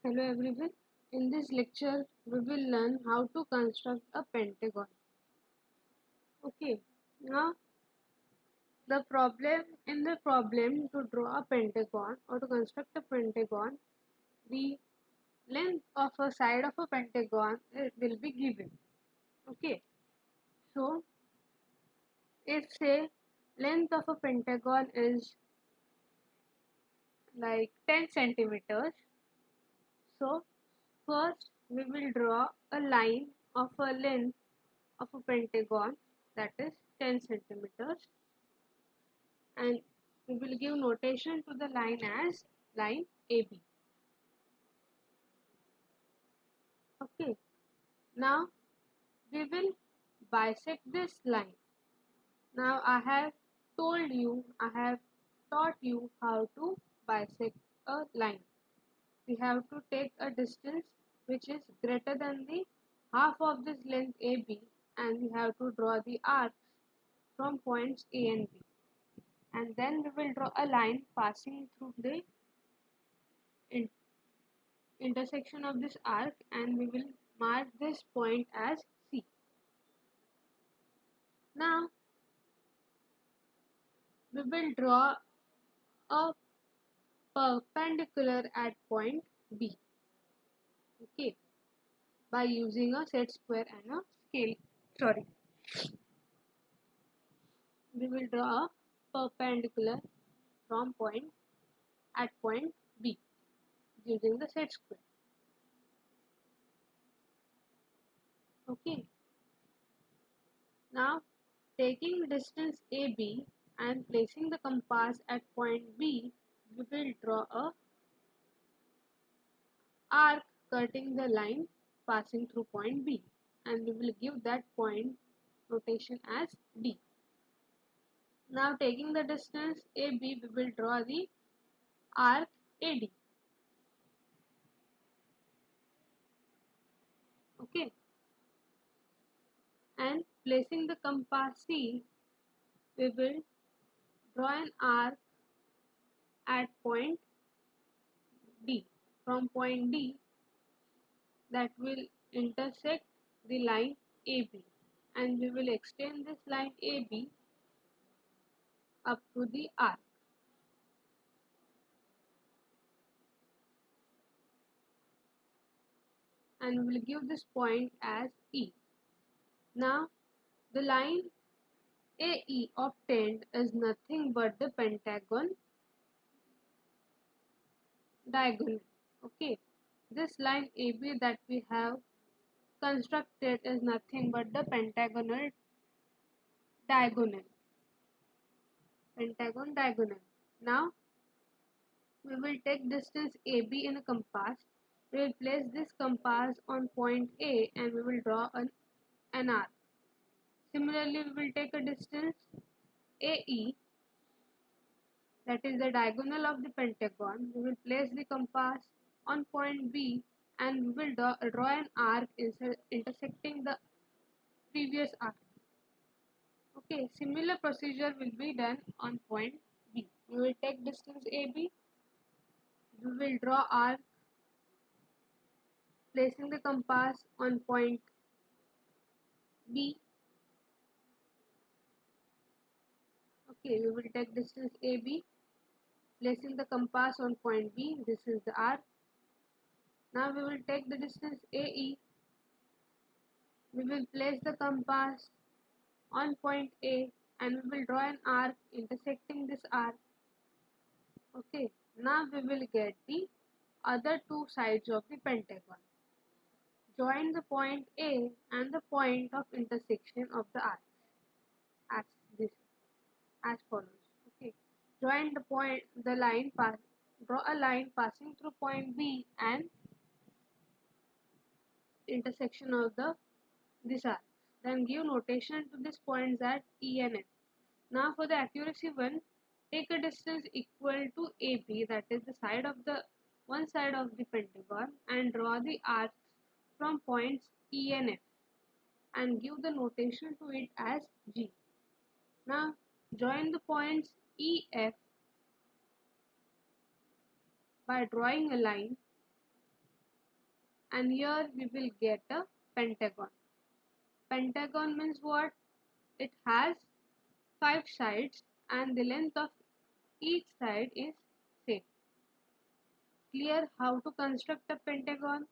Hello everyone. In this lecture, we will learn how to construct a pentagon. Okay. Now, the problem to draw a pentagon or to construct a pentagon, the length of a side of a pentagon will be given. Okay. So, if say length of a pentagon is like 10 centimeters, so first we will draw a line of a length of a pentagon that is 10 centimeters, and we will give notation to the line as line AB. Okay, now we will bisect this line. Now I have taught you how to bisect a line. We have to take a distance which is greater than the half of this length AB, and we have to draw the arcs from points A and B. And then we will draw a line passing through the in intersection of this arc, and we will mark this point as C. Now we will draw a perpendicular at point B, okay, by using a set square and a scale. Sorry, we will draw a perpendicular from point at point B using the set square. Okay, now taking distance AB and placing the compass at point B, we will draw a arc cutting the line passing through point B, and we will give that point notation as D. Now taking the distance AB, we will draw the arc AD. Okay, and placing the compass C, we will draw an arc at point D. From point D, that will intersect the line AB, and we will extend this line AB up to the arc. And we will give this point as E. Now the line AE obtained is nothing but the pentagon diagonal. Okay, this line AB that we have constructed is nothing but the pentagon diagonal. Now we will take distance AB in a compass. We will place this compass on point A, and we will draw an arc. Similarly, we will take a distance AE, that is the diagonal of the pentagon. We will place the compass on point B, and we will draw an arc intersecting the previous arc. Okay, similar procedure will be done on point B. We will take distance AB, we will draw arc placing the compass on point B. Okay, we will take distance AB, placing the compass on point B. This is the arc. Now we will take the distance AE. We will place the compass on point A, and we will draw an arc intersecting this arc. Okay, now we will get the other two sides of the pentagon. Join the point A and the point of intersection of the arc as this as follows. Okay, join the line pass draw a line passing through point B and intersection of this arc. Then give notation to these points at E and F. Now for the accuracy one, take a distance equal to AB, that is the side of the one side of the pentagon, and draw the arcs from points E and F, and give the notation to it as G. Now join the points EF by drawing a line and here we will get a pentagon. Pentagon means what? It has 5 sides and the length of each side is same. Clear how to construct a pentagon?